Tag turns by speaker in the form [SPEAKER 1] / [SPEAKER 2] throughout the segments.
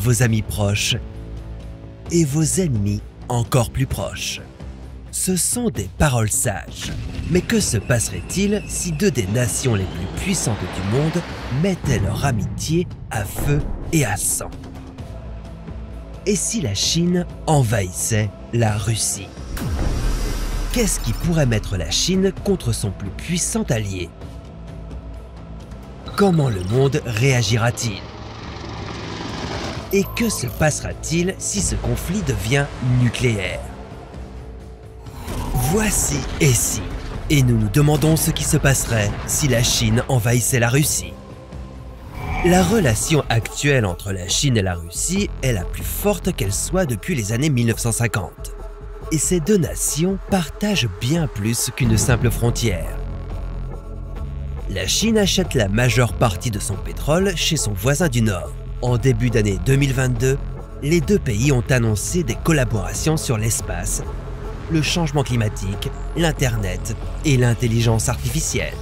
[SPEAKER 1] vos amis proches et vos ennemis encore plus proches. Ce sont des paroles sages. Mais que se passerait-il si deux des nations les plus puissantes du monde mettaient leur amitié à feu et à sang? Et si la Chine envahissait la Russie? Qu'est-ce qui pourrait mettre la Chine contre son plus puissant allié? Comment le monde réagira-t-il? Et que se passera-t-il si ce conflit devient nucléaire? Voici Et si, et nous nous demandons ce qui se passerait si la Chine envahissait la Russie. La relation actuelle entre la Chine et la Russie est la plus forte qu'elle soit depuis les années 1950. Et ces deux nations partagent bien plus qu'une simple frontière. La Chine achète la majeure partie de son pétrole chez son voisin du Nord. En début d'année 2022, les deux pays ont annoncé des collaborations sur l'espace, le changement climatique, l'Internet et l'intelligence artificielle.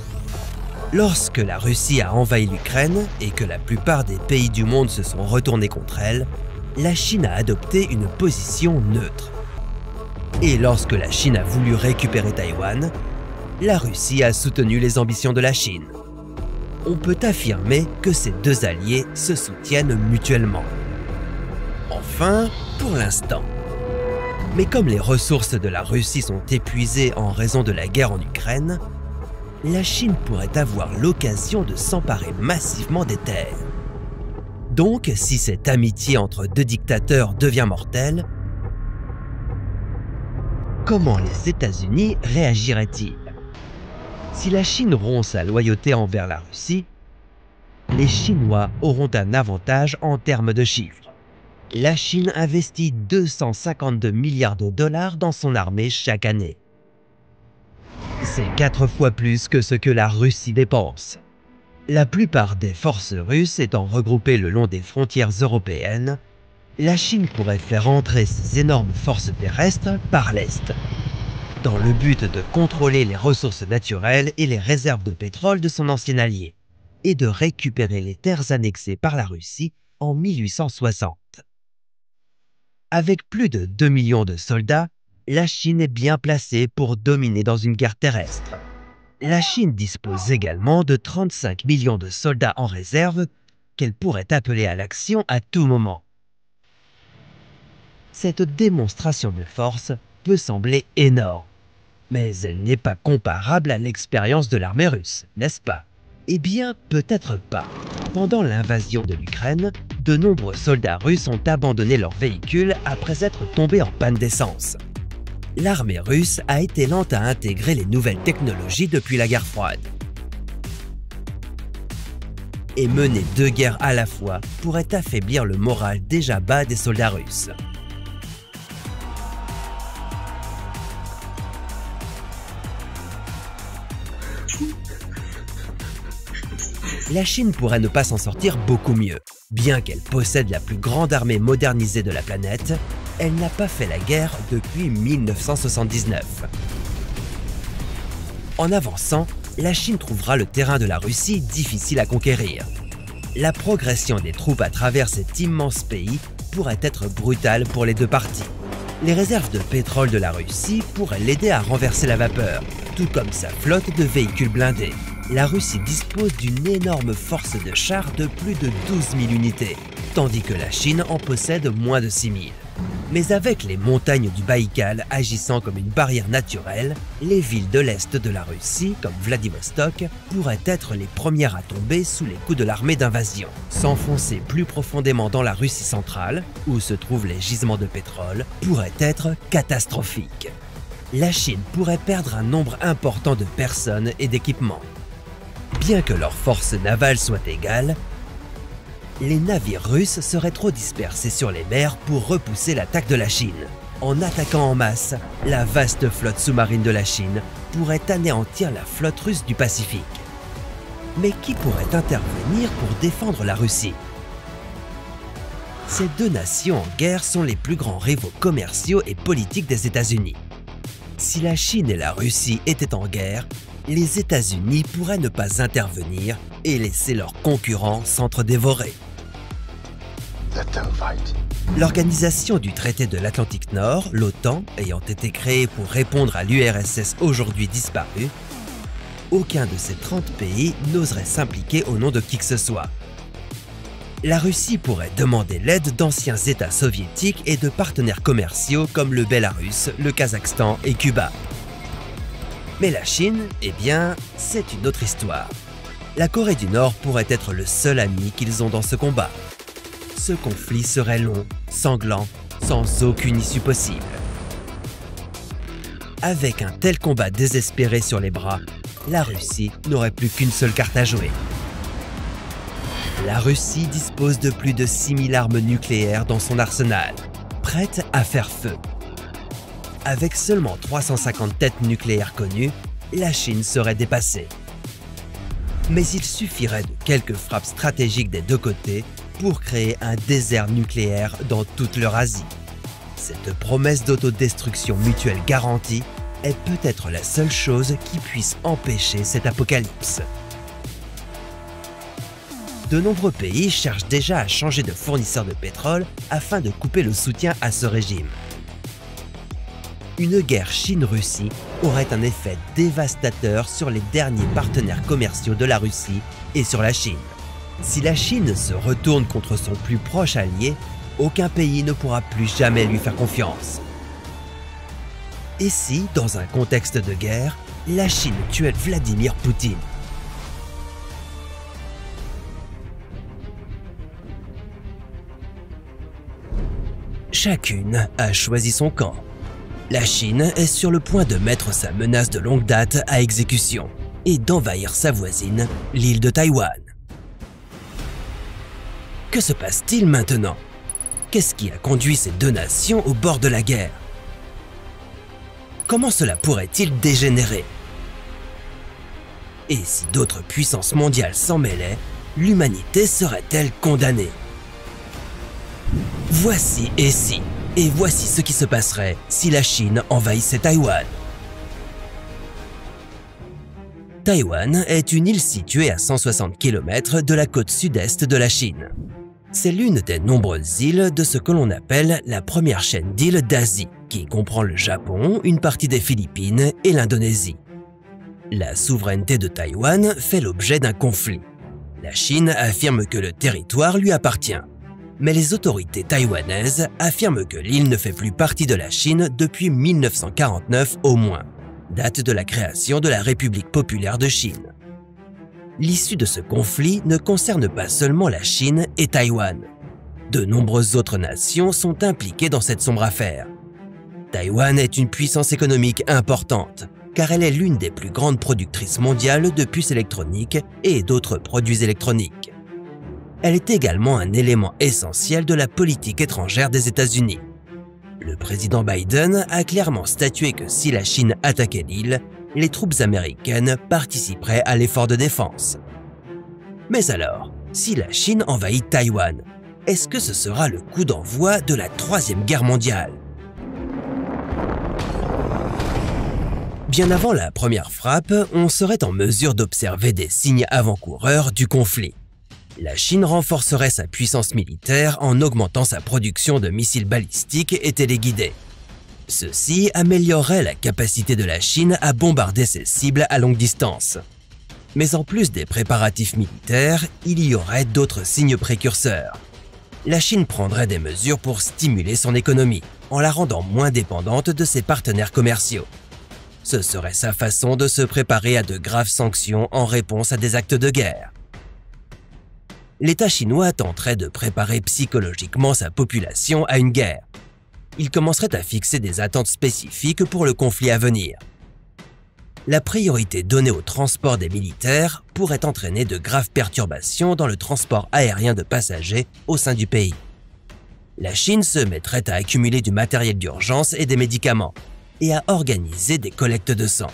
[SPEAKER 1] Lorsque la Russie a envahi l'Ukraine et que la plupart des pays du monde se sont retournés contre elle, la Chine a adopté une position neutre. Et lorsque la Chine a voulu récupérer Taïwan, la Russie a soutenu les ambitions de la Chine. On peut affirmer que ces deux alliés se soutiennent mutuellement. Enfin, pour l'instant. Mais comme les ressources de la Russie sont épuisées en raison de la guerre en Ukraine, la Chine pourrait avoir l'occasion de s'emparer massivement des terres. Donc, si cette amitié entre deux dictateurs devient mortelle, comment les États-Unis réagiraient-ils? Si la Chine rompt sa loyauté envers la Russie, les Chinois auront un avantage en termes de chiffres. La Chine investit 252 milliards de dollars dans son armée chaque année. C'est 4 fois plus que ce que la Russie dépense. La plupart des forces russes étant regroupées le long des frontières européennes, la Chine pourrait faire entrer ses énormes forces terrestres par l'Est, dans le but de contrôler les ressources naturelles et les réserves de pétrole de son ancien allié, et de récupérer les terres annexées par la Russie en 1860. Avec plus de 2 millions de soldats, la Chine est bien placée pour dominer dans une guerre terrestre. La Chine dispose également de 35 millions de soldats en réserve qu'elle pourrait appeler à l'action à tout moment. Cette démonstration de force peut sembler énorme, mais elle n'est pas comparable à l'expérience de l'armée russe, n'est-ce pas? Eh bien, peut-être pas. Pendant l'invasion de l'Ukraine, de nombreux soldats russes ont abandonné leurs véhicules après être tombés en panne d'essence. L'armée russe a été lente à intégrer les nouvelles technologies depuis la guerre froide. Et mener deux guerres à la fois pourrait affaiblir le moral déjà bas des soldats russes. La Chine pourrait ne pas s'en sortir beaucoup mieux. Bien qu'elle possède la plus grande armée modernisée de la planète, elle n'a pas fait la guerre depuis 1979. En avançant, la Chine trouvera le terrain de la Russie difficile à conquérir. La progression des troupes à travers cet immense pays pourrait être brutale pour les deux parties. Les réserves de pétrole de la Russie pourraient l'aider à renverser la vapeur, tout comme sa flotte de véhicules blindés. La Russie dispose d'une énorme force de chars de plus de 12 000 unités, tandis que la Chine en possède moins de 6 000. Mais avec les montagnes du Baïkal agissant comme une barrière naturelle, les villes de l'Est de la Russie, comme Vladivostok, pourraient être les premières à tomber sous les coups de l'armée d'invasion. S'enfoncer plus profondément dans la Russie centrale, où se trouvent les gisements de pétrole, pourrait être catastrophique. La Chine pourrait perdre un nombre important de personnes et d'équipements. Bien que leurs forces navales soient égales, les navires russes seraient trop dispersés sur les mers pour repousser l'attaque de la Chine. En attaquant en masse, la vaste flotte sous-marine de la Chine pourrait anéantir la flotte russe du Pacifique. Mais qui pourrait intervenir pour défendre la Russie? Ces deux nations en guerre sont les plus grands rivaux commerciaux et politiques des États-Unis. Si la Chine et la Russie étaient en guerre, les États-Unis pourraient ne pas intervenir et laisser leurs concurrents s'entre-dévorer. L'organisation du traité de l'Atlantique Nord, l'OTAN, ayant été créée pour répondre à l'URSS aujourd'hui disparue, aucun de ces 30 pays n'oserait s'impliquer au nom de qui que ce soit. La Russie pourrait demander l'aide d'anciens États soviétiques et de partenaires commerciaux comme le Bélarus, le Kazakhstan et Cuba. Mais la Chine, eh bien, c'est une autre histoire. La Corée du Nord pourrait être le seul ami qu'ils ont dans ce combat. Ce conflit serait long, sanglant, sans aucune issue possible. Avec un tel combat désespéré sur les bras, la Russie n'aurait plus qu'une seule carte à jouer. La Russie dispose de plus de 6000 armes nucléaires dans son arsenal, prêtes à faire feu. Avec seulement 350 têtes nucléaires connues, la Chine serait dépassée. Mais il suffirait de quelques frappes stratégiques des deux côtés pour créer un désert nucléaire dans toute l'Eurasie. Cette promesse d'autodestruction mutuelle garantie est peut-être la seule chose qui puisse empêcher cet apocalypse. De nombreux pays cherchent déjà à changer de fournisseur de pétrole afin de couper le soutien à ce régime. Une guerre Chine-Russie aurait un effet dévastateur sur les derniers partenaires commerciaux de la Russie et sur la Chine. Si la Chine se retourne contre son plus proche allié, aucun pays ne pourra plus jamais lui faire confiance. Et si, dans un contexte de guerre, la Chine tuait Vladimir Poutine? Chacune a choisi son camp. La Chine est sur le point de mettre sa menace de longue date à exécution et d'envahir sa voisine, l'île de Taïwan. Que se passe-t-il maintenant? Qu'est-ce qui a conduit ces deux nations au bord de la guerre? Comment cela pourrait-il dégénérer? Et si d'autres puissances mondiales s'en mêlaient, l'humanité serait-elle condamnée? Voici et voici ce qui se passerait si la Chine envahissait Taïwan. Taïwan est une île située à 160 km de la côte sud-est de la Chine. C'est l'une des nombreuses îles de ce que l'on appelle la première chaîne d'îles d'Asie, qui comprend le Japon, une partie des Philippines et l'Indonésie. La souveraineté de Taïwan fait l'objet d'un conflit. La Chine affirme que le territoire lui appartient. Mais les autorités taïwanaises affirment que l'île ne fait plus partie de la Chine depuis 1949 au moins, date de la création de la République populaire de Chine. L'issue de ce conflit ne concerne pas seulement la Chine et Taïwan. De nombreuses autres nations sont impliquées dans cette sombre affaire. Taïwan est une puissance économique importante, car elle est l'une des plus grandes productrices mondiales de puces électroniques et d'autres produits électroniques. Elle est également un élément essentiel de la politique étrangère des États-Unis. Le président Biden a clairement statué que si la Chine attaquait l'île, les troupes américaines participeraient à l'effort de défense. Mais alors, si la Chine envahit Taïwan, est-ce que ce sera le coup d'envoi de la Troisième Guerre mondiale? Bien avant la première frappe, on serait en mesure d'observer des signes avant-coureurs du conflit. La Chine renforcerait sa puissance militaire en augmentant sa production de missiles balistiques et téléguidés. Ceci améliorerait la capacité de la Chine à bombarder ses cibles à longue distance. Mais en plus des préparatifs militaires, il y aurait d'autres signes précurseurs. La Chine prendrait des mesures pour stimuler son économie, en la rendant moins dépendante de ses partenaires commerciaux. Ce serait sa façon de se préparer à de graves sanctions en réponse à des actes de guerre. L'État chinois tenterait de préparer psychologiquement sa population à une guerre. Il commencerait à fixer des attentes spécifiques pour le conflit à venir. La priorité donnée au transport des militaires pourrait entraîner de graves perturbations dans le transport aérien de passagers au sein du pays. La Chine se mettrait à accumuler du matériel d'urgence et des médicaments, et à organiser des collectes de sang.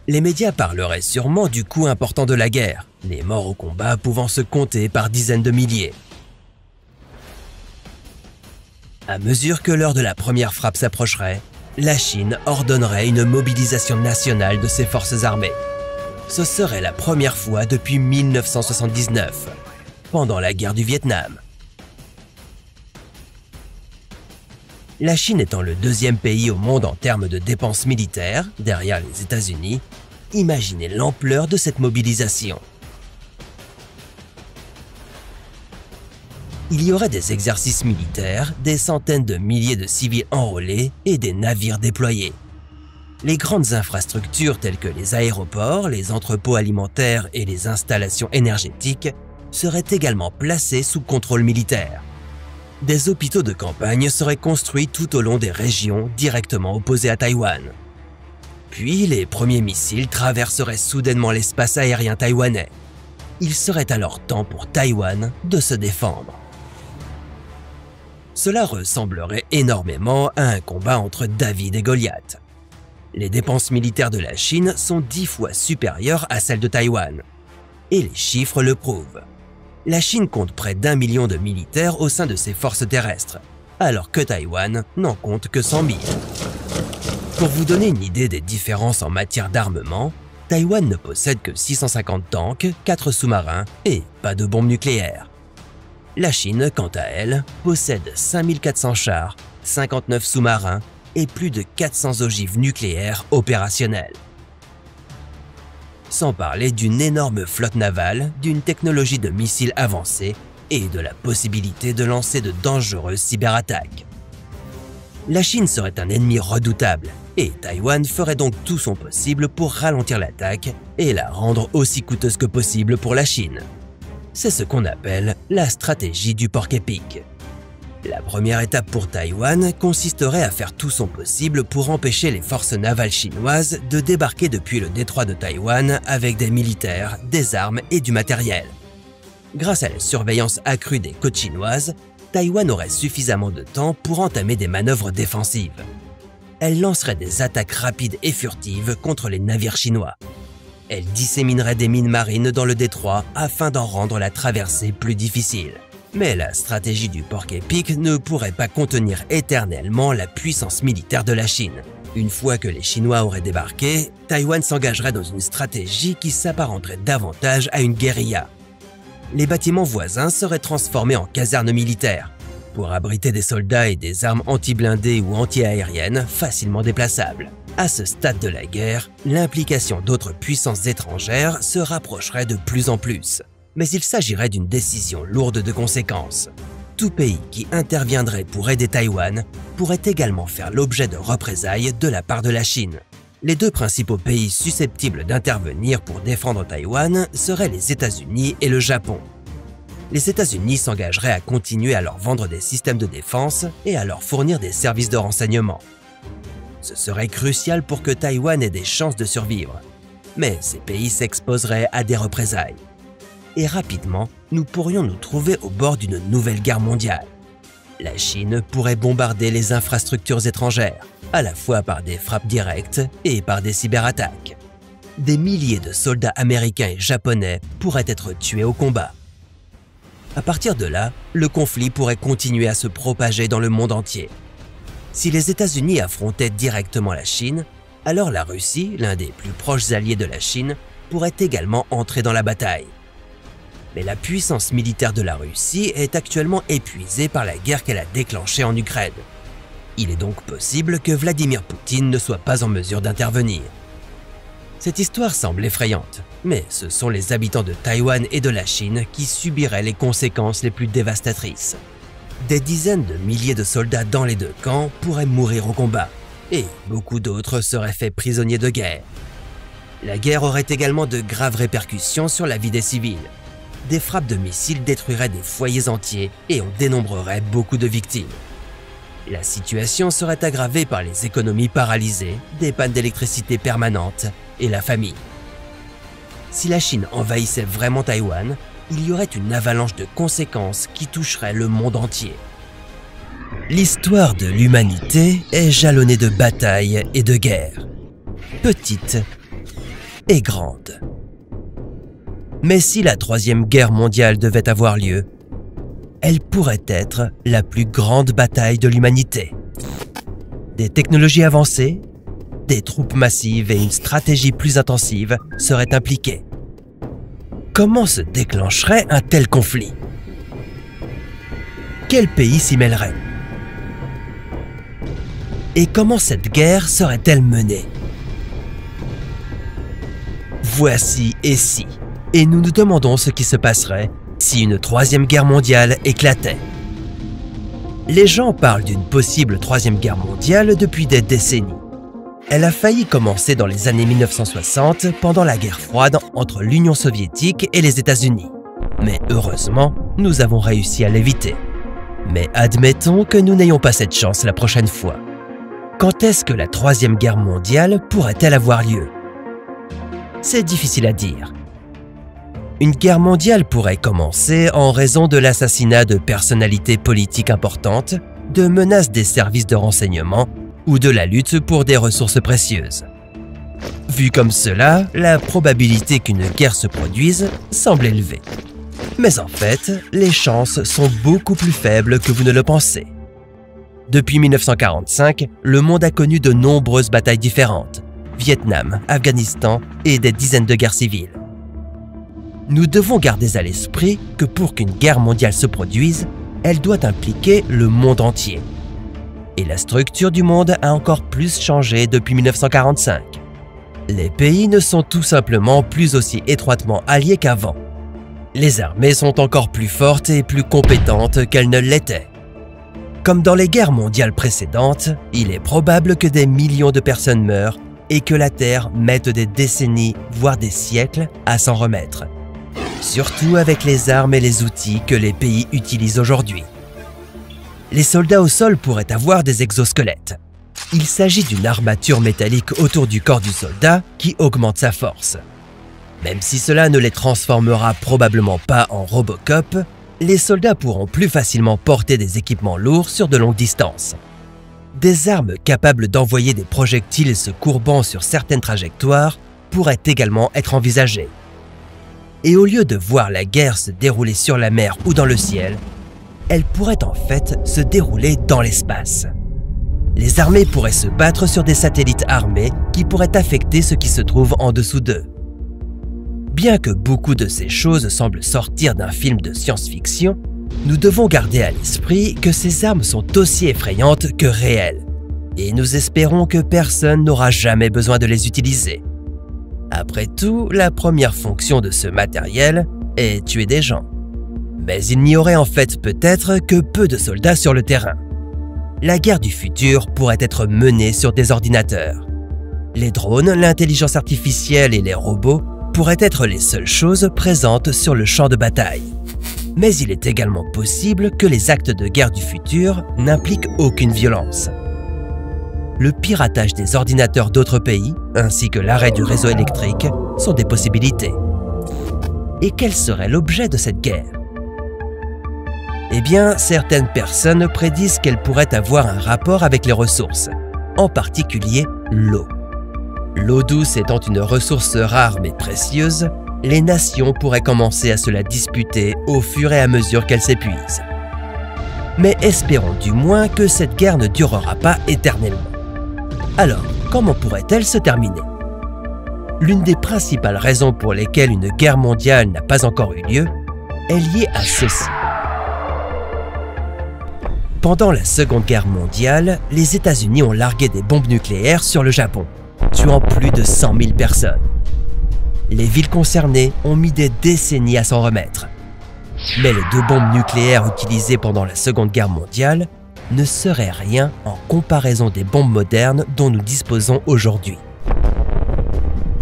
[SPEAKER 1] Les médias parleraient sûrement du coût important de la guerre, les morts au combat pouvant se compter par dizaines de milliers. À mesure que l'heure de la première frappe s'approcherait, la Chine ordonnerait une mobilisation nationale de ses forces armées. Ce serait la première fois depuis 1979, pendant la guerre du Vietnam. La Chine étant le deuxième pays au monde en termes de dépenses militaires, derrière les États-Unis, imaginez l'ampleur de cette mobilisation. Il y aurait des exercices militaires, des centaines de milliers de civils enrôlés et des navires déployés. Les grandes infrastructures telles que les aéroports, les entrepôts alimentaires et les installations énergétiques seraient également placées sous contrôle militaire. Des hôpitaux de campagne seraient construits tout au long des régions directement opposées à Taïwan. Puis les premiers missiles traverseraient soudainement l'espace aérien taïwanais. Il serait alors temps pour Taïwan de se défendre. Cela ressemblerait énormément à un combat entre David et Goliath. Les dépenses militaires de la Chine sont 10 fois supérieures à celles de Taïwan. Et les chiffres le prouvent. La Chine compte près d'1 million de militaires au sein de ses forces terrestres, alors que Taïwan n'en compte que 100 000. Pour vous donner une idée des différences en matière d'armement, Taïwan ne possède que 650 tanks, 4 sous-marins et pas de bombes nucléaires. La Chine, quant à elle, possède 5400 chars, 59 sous-marins et plus de 400 ogives nucléaires opérationnelles. Sans parler d'une énorme flotte navale, d'une technologie de missiles avancée et de la possibilité de lancer de dangereuses cyberattaques. La Chine serait un ennemi redoutable et Taïwan ferait donc tout son possible pour ralentir l'attaque et la rendre aussi coûteuse que possible pour la Chine. C'est ce qu'on appelle la stratégie du porc-épic. La première étape pour Taïwan consisterait à faire tout son possible pour empêcher les forces navales chinoises de débarquer depuis le détroit de Taïwan avec des militaires, des armes et du matériel. Grâce à la surveillance accrue des côtes chinoises, Taïwan aurait suffisamment de temps pour entamer des manœuvres défensives. Elle lancerait des attaques rapides et furtives contre les navires chinois. Elle disséminerait des mines marines dans le détroit afin d'en rendre la traversée plus difficile. Mais la stratégie du porc-épic ne pourrait pas contenir éternellement la puissance militaire de la Chine. Une fois que les Chinois auraient débarqué, Taïwan s'engagerait dans une stratégie qui s'apparenterait davantage à une guérilla. Les bâtiments voisins seraient transformés en casernes militaires, pour abriter des soldats et des armes anti-blindées ou anti-aériennes facilement déplaçables. À ce stade de la guerre, l'implication d'autres puissances étrangères se rapprocherait de plus en plus. Mais il s'agirait d'une décision lourde de conséquences. Tout pays qui interviendrait pour aider Taïwan pourrait également faire l'objet de représailles de la part de la Chine. Les deux principaux pays susceptibles d'intervenir pour défendre Taïwan seraient les États-Unis et le Japon. Les États-Unis s'engageraient à continuer à leur vendre des systèmes de défense et à leur fournir des services de renseignement. Ce serait crucial pour que Taïwan ait des chances de survivre. Mais ces pays s'exposeraient à des représailles. Et rapidement, nous pourrions nous trouver au bord d'une nouvelle guerre mondiale. La Chine pourrait bombarder les infrastructures étrangères, à la fois par des frappes directes et par des cyberattaques. Des milliers de soldats américains et japonais pourraient être tués au combat. À partir de là, le conflit pourrait continuer à se propager dans le monde entier. Si les États-Unis affrontaient directement la Chine, alors la Russie, l'un des plus proches alliés de la Chine, pourrait également entrer dans la bataille. Mais la puissance militaire de la Russie est actuellement épuisée par la guerre qu'elle a déclenchée en Ukraine. Il est donc possible que Vladimir Poutine ne soit pas en mesure d'intervenir. Cette histoire semble effrayante, mais ce sont les habitants de Taïwan et de la Chine qui subiraient les conséquences les plus dévastatrices. Des dizaines de milliers de soldats dans les deux camps pourraient mourir au combat, et beaucoup d'autres seraient faits prisonniers de guerre. La guerre aurait également de graves répercussions sur la vie des civils. Des frappes de missiles détruiraient des foyers entiers et on dénombrerait beaucoup de victimes. La situation serait aggravée par les économies paralysées, des pannes d'électricité permanentes et la famine. Si la Chine envahissait vraiment Taïwan, il y aurait une avalanche de conséquences qui toucherait le monde entier. L'histoire de l'humanité est jalonnée de batailles et de guerres, petites et grandes. Mais si la Troisième Guerre mondiale devait avoir lieu, elle pourrait être la plus grande bataille de l'humanité. Des technologies avancées, des troupes massives et une stratégie plus intensive seraient impliquées. Comment se déclencherait un tel conflit? Quel pays s'y mêlerait? Et comment cette guerre serait-elle menée? Voici et si, et nous nous demandons ce qui se passerait si une troisième guerre mondiale éclatait. Les gens parlent d'une possible troisième guerre mondiale depuis des décennies. Elle a failli commencer dans les années 1960 pendant la guerre froide entre l'Union soviétique et les États-Unis. Mais heureusement, nous avons réussi à l'éviter. Mais admettons que nous n'ayons pas cette chance la prochaine fois. Quand est-ce que la troisième guerre mondiale pourrait-elle avoir lieu? C'est difficile à dire. Une guerre mondiale pourrait commencer en raison de l'assassinat de personnalités politiques importantes, de menaces des services de renseignement ou de la lutte pour des ressources précieuses. Vu comme cela, la probabilité qu'une guerre se produise semble élevée. Mais en fait, les chances sont beaucoup plus faibles que vous ne le pensez. Depuis 1945, le monde a connu de nombreuses batailles différentes, Vietnam, Afghanistan et des dizaines de guerres civiles. Nous devons garder à l'esprit que pour qu'une guerre mondiale se produise, elle doit impliquer le monde entier. Et la structure du monde a encore plus changé depuis 1945. Les pays ne sont tout simplement plus aussi étroitement alliés qu'avant. Les armées sont encore plus fortes et plus compétentes qu'elles ne l'étaient. Comme dans les guerres mondiales précédentes, il est probable que des millions de personnes meurent et que la Terre mette des décennies, voire des siècles, à s'en remettre. Surtout avec les armes et les outils que les pays utilisent aujourd'hui. Les soldats au sol pourraient avoir des exosquelettes. Il s'agit d'une armature métallique autour du corps du soldat qui augmente sa force. Même si cela ne les transformera probablement pas en Robocop, les soldats pourront plus facilement porter des équipements lourds sur de longues distances. Des armes capables d'envoyer des projectiles se courbant sur certaines trajectoires pourraient également être envisagées. Et au lieu de voir la guerre se dérouler sur la mer ou dans le ciel, elle pourrait en fait se dérouler dans l'espace. Les armées pourraient se battre sur des satellites armés qui pourraient affecter ce qui se trouve en dessous d'eux. Bien que beaucoup de ces choses semblent sortir d'un film de science-fiction, nous devons garder à l'esprit que ces armes sont aussi effrayantes que réelles, et nous espérons que personne n'aura jamais besoin de les utiliser. Après tout, la première fonction de ce matériel est tuer des gens. Mais il n'y aurait en fait peut-être que peu de soldats sur le terrain. La guerre du futur pourrait être menée sur des ordinateurs. Les drones, l'intelligence artificielle et les robots pourraient être les seules choses présentes sur le champ de bataille. Mais il est également possible que les actes de guerre du futur n'impliquent aucune violence. Le piratage des ordinateurs d'autres pays, ainsi que l'arrêt du réseau électrique, sont des possibilités. Et quel serait l'objet de cette guerre? Eh bien, certaines personnes prédisent qu'elle pourrait avoir un rapport avec les ressources, en particulier l'eau. L'eau douce étant une ressource rare mais précieuse, les nations pourraient commencer à se la disputer au fur et à mesure qu'elle s'épuise. Mais espérons du moins que cette guerre ne durera pas éternellement. Alors, comment pourrait-elle se terminer? L'une des principales raisons pour lesquelles une guerre mondiale n'a pas encore eu lieu est liée à ceci. Pendant la Seconde Guerre mondiale, les États-Unis ont largué des bombes nucléaires sur le Japon, tuant plus de 100 000 personnes. Les villes concernées ont mis des décennies à s'en remettre. Mais les 2 bombes nucléaires utilisées pendant la Seconde Guerre mondiale ne seraient rien en comparaison des bombes modernes dont nous disposons aujourd'hui.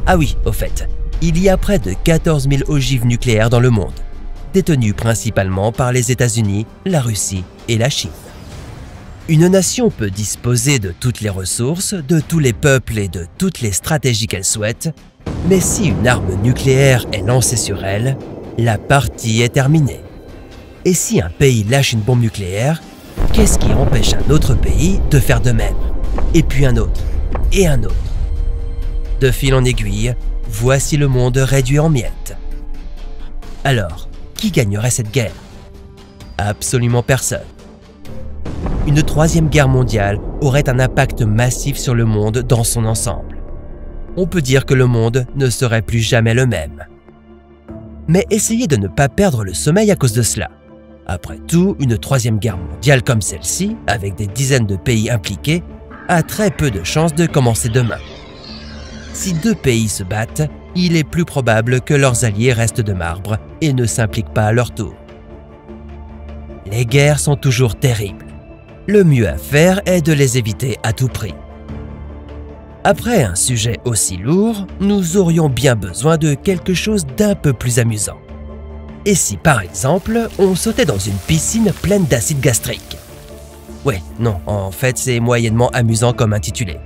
[SPEAKER 1] Ah oui, au fait, il y a près de 14 000 ogives nucléaires dans le monde, détenues principalement par les États-Unis, la Russie et la Chine. Une nation peut disposer de toutes les ressources, de tous les peuples et de toutes les stratégies qu'elle souhaite, mais si une arme nucléaire est lancée sur elle, la partie est terminée. Et si un pays lâche une bombe nucléaire, qu'est-ce qui empêche un autre pays de faire de même? Et puis un autre, et un autre. De fil en aiguille, voici le monde réduit en miettes. Alors, qui gagnerait cette guerre? Absolument personne. Une troisième guerre mondiale aurait un impact massif sur le monde dans son ensemble. On peut dire que le monde ne serait plus jamais le même. Mais essayez de ne pas perdre le sommeil à cause de cela. Après tout, une troisième guerre mondiale comme celle-ci, avec des dizaines de pays impliqués, a très peu de chances de commencer demain. Si deux pays se battent, il est plus probable que leurs alliés restent de marbre et ne s'impliquent pas à leur tour. Les guerres sont toujours terribles. Le mieux à faire est de les éviter à tout prix. Après un sujet aussi lourd, nous aurions bien besoin de quelque chose d'un peu plus amusant. Et si par exemple, on sautait dans une piscine pleine d'acide gastrique? Ouais, non, en fait c'est moyennement amusant comme intitulé.